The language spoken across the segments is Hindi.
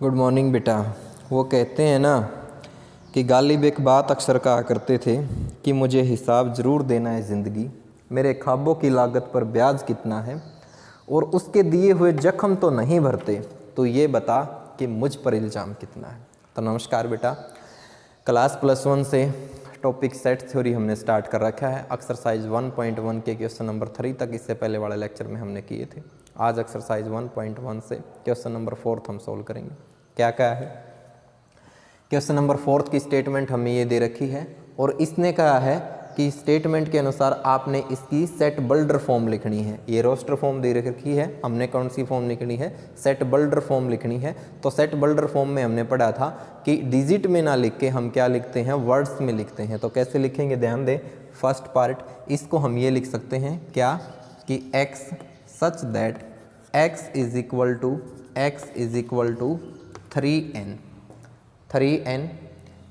गुड मॉर्निंग बेटा। वो कहते हैं ना कि गालिब एक बात अक्सर कहा करते थे कि मुझे हिसाब ज़रूर देना है ज़िंदगी, मेरे ख्वाबों की लागत पर ब्याज कितना है और उसके दिए हुए जख्म तो नहीं भरते, तो ये बता कि मुझ पर इल्ज़ाम कितना है। तो नमस्कार बेटा, क्लास +1 से टॉपिक सेट थ्योरी हमने स्टार्ट कर रखा है। एक्सरसाइज 1.1 के क्वेश्चन नंबर 3 तक इससे पहले वाले लेक्चर में हमने किए थे। आज एक्सरसाइज 1.1 से क्वेश्चन नंबर 4 हम सोल्व करेंगे। क्या क्या है? क्वेश्चन नंबर 4 की स्टेटमेंट हमें ये दे रखी है और इसने कहा है कि स्टेटमेंट के अनुसार आपने इसकी सेट बल्डर फॉर्म लिखनी है। ये रोस्टर फॉर्म दे रखी है, हमने कौन सी फॉर्म लिखनी है? सेट बल्डर फॉर्म लिखनी है। तो सेट बल्डर फॉर्म में हमने पढ़ा था कि डिजिट में ना लिख के हम क्या लिखते हैं? वर्ड्स में लिखते हैं। तो कैसे लिखेंगे? ध्यान दें। फर्स्ट पार्ट इसको हम ये लिख सकते हैं क्या कि x such that x is equal to 3n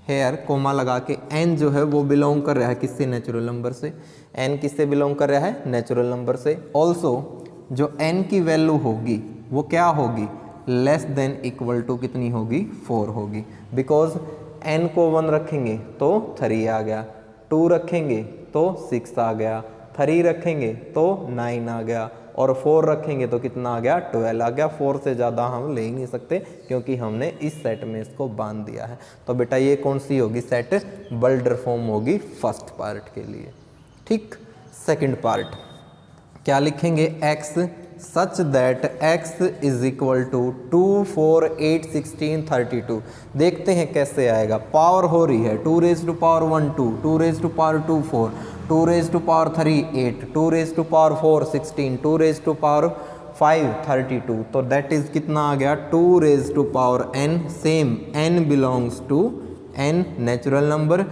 here comma लगा के n जो है वो बिलोंग कर रहा है किससे? नेचुरल नंबर से। n किससे बिलोंग कर रहा है? नेचुरल नंबर से। ऑल्सो जो n की वैल्यू होगी वो क्या होगी? लेस देन इक्वल टू कितनी होगी? 4 होगी। बिकॉज n को 1 रखेंगे तो 3 आ गया, 2 रखेंगे तो 6 आ गया, 3 रखेंगे तो 9 आ गया और 4 रखेंगे तो कितना आ गया? 12 आ गया। 4 से ज़्यादा हम ले ही नहीं सकते क्योंकि हमने इस सेट में इसको बांध दिया है। तो बेटा ये कौन सी होगी? सेट बल्डर फॉर्म होगी फर्स्ट पार्ट के लिए। ठीक। सेकंड पार्ट क्या लिखेंगे? x such that x is equal to 2, 4, 8, 16, 32। देखते हैं कैसे आएगा। पावर हो रही है 2 raise to power 1 2, 2 raise to power 2 4, 2 raise to power 3 8, 2 raise to power 4 16, 2 raise to power 5 32। तो दैट इज कितना आ गया? 2 raise to power n। Same n belongs to n natural number.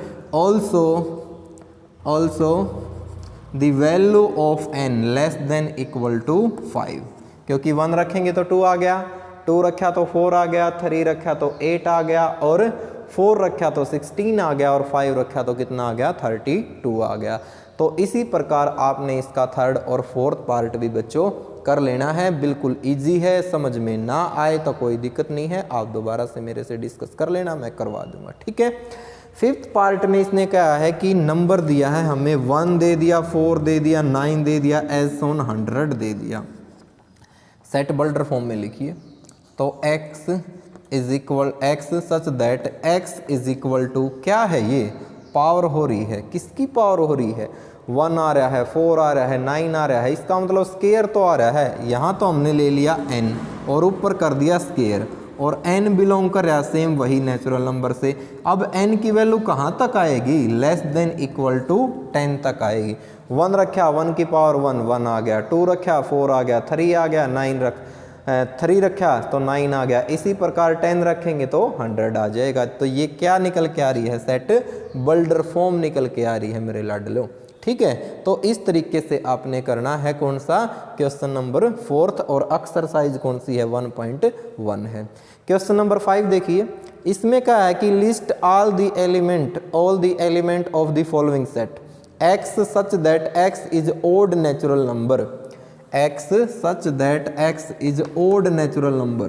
Also the value of n less than equal to 5। क्योंकि 1 रखेंगे तो 2 आ गया, 2 रखा तो 4 आ गया, 3 रखा तो 8 आ गया और 4 रखा तो 16 आ गया और 5 रखा तो कितना आ गया? 32 आ गया। तो इसी प्रकार आपने इसका थर्ड और फोर्थ पार्ट भी बच्चों कर लेना है। बिल्कुल इजी है, समझ में ना आए तो कोई दिक्कत नहीं है, आप दोबारा से मेरे से डिस्कस कर लेना, मैं करवा दूंगा। ठीक है। फिफ्थ पार्ट में इसने कहा है कि नंबर दिया है हमें, 1 दे दिया, 4 दे दिया, 9 दे दिया, एज ऑन 100 दे दिया। सेट बल्डर फॉर्म में लिखिए। तो x such that x is equal to क्या है? ये पावर हो रही है, किसकी पावर हो रही है? 1 आ रहा है, 4 आ रहा है, 9 आ रहा है, इसका मतलब स्केयर तो आ रहा है। यहाँ तो हमने ले लिया n और ऊपर कर दिया स्केयर और n बिलोंग कर रहा है सेम वही नेचुरल नंबर से। अब n की वैल्यू कहाँ तक आएगी? लेस देन इक्वल टू 10 तक आएगी। 1 रखा 1 की पावर 1 1 आ गया, 2 रखा 4 आ गया, 3 आ गया, 3 रखा तो 9 आ गया। इसी प्रकार 10 रखेंगे तो 100 आ जाएगा। तो ये क्या निकल के आ रही है? सेट बल्डर फॉर्म निकल के आ रही है मेरे लाडलो। ठीक है। तो इस तरीके से आपने करना है कौन सा? क्वेश्चन नंबर 4 और एक्सरसाइज कौन सी है? 1.1 है। क्वेश्चन नंबर 5 देखिए। इसमें क्या है कि list all the element of the following set x such that x is odd natural number. x such that x is odd natural number.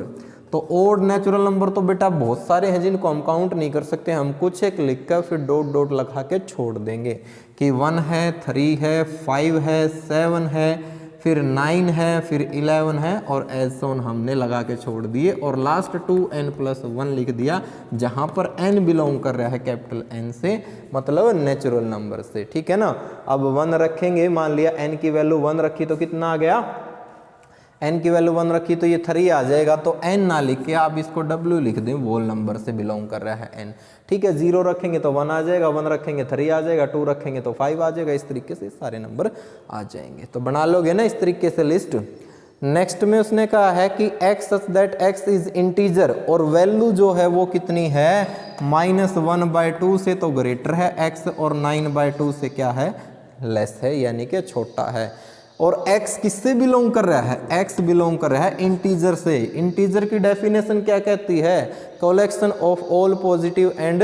तो ओड नेचुरल नंबर तो बेटा बहुत सारे हैं जिनको हम काउंट नहीं कर सकते। हम कुछ एक लिख कर फिर डॉट डॉट लगा के छोड़ देंगे कि 1 है, 3 है, 5 है, 7 है, फिर 9 है, फिर 11 है और एज ऑन हमने लगा के छोड़ दिए और लास्ट 2n+1 लिख दिया जहां पर n बिलोंग कर रहा है कैपिटल N से, मतलब नेचुरल नंबर से। ठीक है ना। अब 1 रखेंगे, मान लिया n की वैल्यू 1 रखी तो कितना आ गया? n की वैल्यू 1 रखी तो ये 3 आ जाएगा। तो n ना लिख के आप इसको w लिख दें, वोल नंबर से बिलोंग कर रहा है n। ठीक है। 0 रखेंगे तो 1 आ जाएगा, 1 रखेंगे 3 आ जाएगा, 2 रखेंगे तो 5 आ जाएगा। इस तरीके से सारे नंबर आ जाएंगे। तो बना लोगे ना इस तरीके से लिस्ट। नेक्स्ट में उसने कहा है कि x such that x is integer और वैल्यू जो है वो कितनी है? -1/2 से तो ग्रेटर है x और 9/2 से क्या है? लेस है, यानी कि छोटा है। और x किससे बिलोंग कर रहा है? x बिलोंग कर रहा है इंटीजर से। इंटीजर की डेफिनेशन क्या कहती है? Collection of all positive and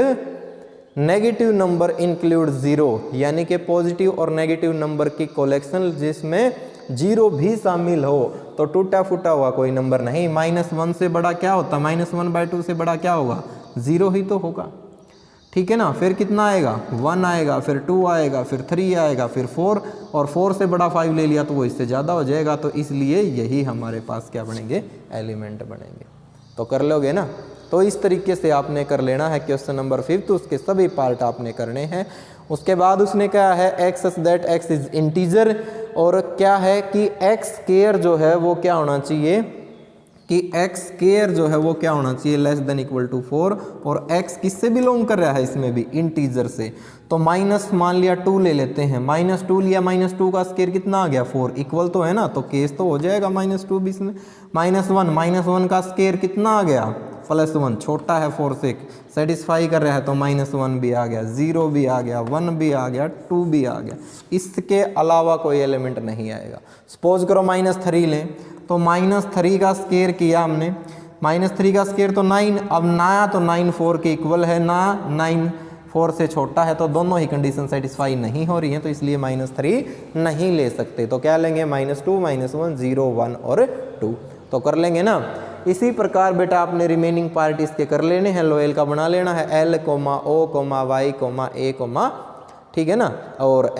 negative number include 0, यानी कि पॉजिटिव और नेगेटिव नंबर की कलेक्शन जिसमें जीरो भी शामिल हो तो टूटा फूटा हुआ कोई नंबर नहीं। -1 से बड़ा क्या होता, -1/2 से बड़ा क्या होगा, 0 ही तो होगा, ठीक है ना। फिर कितना आएगा, 1 आएगा, फिर 2 आएगा, फिर 3 आएगा, फिर 4, और 4 से बड़ा 5 ले लिया तो वो इससे ज़्यादा हो जाएगा। तो इसलिए यही हमारे पास क्या बनेंगे, एलिमेंट बनेंगे। तो कर लोगे ना। तो इस तरीके से आपने कर लेना है क्वेश्चन नंबर 5, तो उसके सभी पार्ट आपने करने हैं। उसके बाद उसने क्या है, x such that x is integer, और क्या है कि एक्स स्क्वायर जो है वो क्या होना चाहिए, कि एक्स स्क्वायर जो है वो क्या होना चाहिए, लेस देन इक्वल टू 4, और एक्स किससे बिलोंग कर रहा है, इसमें भी इंटीजर से। तो माइनस मान लिया 2 ले लेते हैं, -2 लिया, -2 का स्क्वायर कितना आ गया 4, इक्वल तो है ना, तो केस तो हो जाएगा -2 भी इसमें। -1 का स्क्वायर कितना आ गया, +1, छोटा है 4 से, सेटिस्फाई कर रहा है, तो -1 भी आ गया, 0 भी आ गया, 1 भी आ गया, 2 भी आ गया। इसके अलावा कोई एलिमेंट नहीं आएगा। सपोज करो -3 लें, तो -3 का स्क्वायर किया हमने, -3 का स्क्वायर तो 9, अब ना तो 9 4 के इक्वल है, ना 9 4 से छोटा है, तो दोनों ही कंडीशन सेटिस्फाई नहीं हो रही हैं, तो इसलिए -3 नहीं ले सकते। तो क्या लेंगे, -2, -1, 0, 1 और 2, तो कर लेंगे ना। इसी प्रकार बेटा आपने रिमेनिंग पार्ट इसके कर लेने हैं। लोएल का बना लेना है, L, O, Y, A, ठीक है ना, और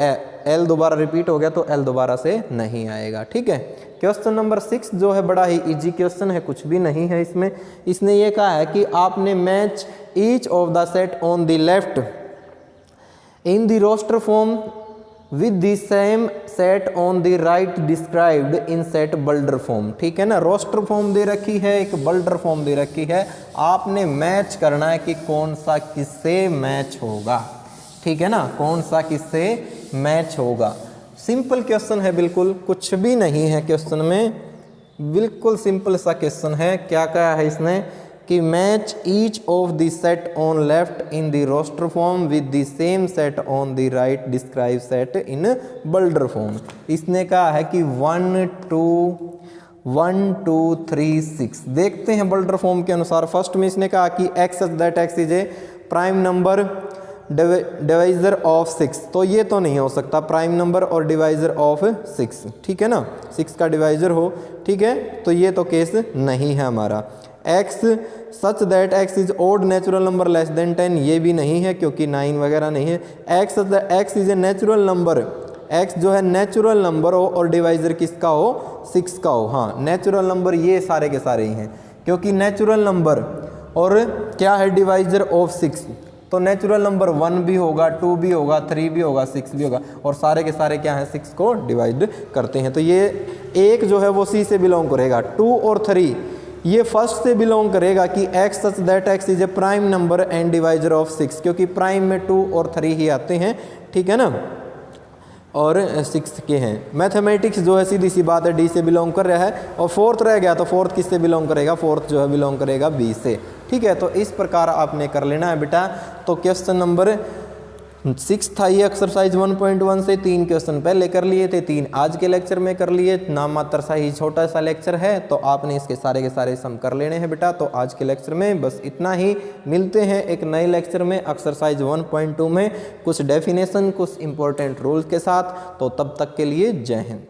L दोबारा रिपीट हो गया तो L दोबारा से नहीं आएगा, ठीक है। क्वेश्चन नंबर 6 जो है बड़ा ही इजी क्वेश्चन है, कुछ भी नहीं है इसमें। इसने ये कहा है कि आपने match each of the set on the left in the roster form with the same set on the right described in set builder form, ठीक है ना। रोस्टर फॉर्म दे रखी है, एक बल्डर फॉर्म दे रखी है, आपने मैच करना है कि कौन सा किससे मैच होगा, ठीक है ना, कौन सा किससे मैच होगा। सिंपल क्वेश्चन है, बिल्कुल कुछ भी नहीं है क्वेश्चन में, बिल्कुल सिंपल सा क्वेश्चन है। क्या कहा है इसने कि match each of the set on left in the roster form with the same set on the right describe set in builder form. इसने कहा है कि 1 2 3 6 देखते हैं बल्डर फॉर्म के अनुसार। फर्स्ट में इसने कहा कि x such that x is a prime number divisor of 6, तो ये तो नहीं हो सकता, प्राइम नंबर और डिवाइजर ऑफ 6, ठीक है ना, 6 का डिवाइजर हो, ठीक है, तो ये तो केस नहीं है हमारा। X such that x is odd natural number less than 10, ये भी नहीं है क्योंकि 9 वगैरह नहीं है। X is a natural number, x जो है नेचुरल नंबर हो और डिवाइजर किसका हो, 6 का हो। हाँ, नेचुरल नंबर ये सारे के सारे ही हैं, क्योंकि नेचुरल नंबर और क्या है डिवाइजर ऑफ 6, तो नेचुरल नंबर 1 भी होगा, 2 भी होगा, 3 भी होगा, 6 भी होगा, और सारे के सारे क्या हैं, 6 को डिवाइड करते हैं। तो ये एक जो है वो सी से बिलोंग करेगा, 2 और 3 ये फर्स्ट से बिलोंग करेगा कि x such that x is a prime number and divisor of 6, क्योंकि प्राइम में 2 और 3 ही आते हैं, ठीक है ना, और 6 के हैं। मैथमेटिक्स जो है सीधी सी बात है डी से बिलोंग कर रहा है, और फोर्थ रह गया तो फोर्थ किससे बिलोंग करेगा, फोर्थ जो है बिलोंग करेगा बी से, ठीक है। तो इस प्रकार आपने कर लेना है बेटा। तो क्वेश्चन नंबर 6 था ये एक्सरसाइज 1.1 से 3 क्वेश्चन पहले कर लिए थे, 3 आज के लेक्चर में कर लिए। नाम मात्र सा ही छोटा सा लेक्चर है, तो आपने इसके सारे के सारे सम कर लेने हैं बेटा। तो आज के लेक्चर में बस इतना ही, मिलते हैं एक नए लेक्चर में एक्सरसाइज 1.2 में कुछ डेफिनेशन, कुछ इंपॉर्टेंट रूल्स के साथ। तो तब तक के लिए जय हिंद।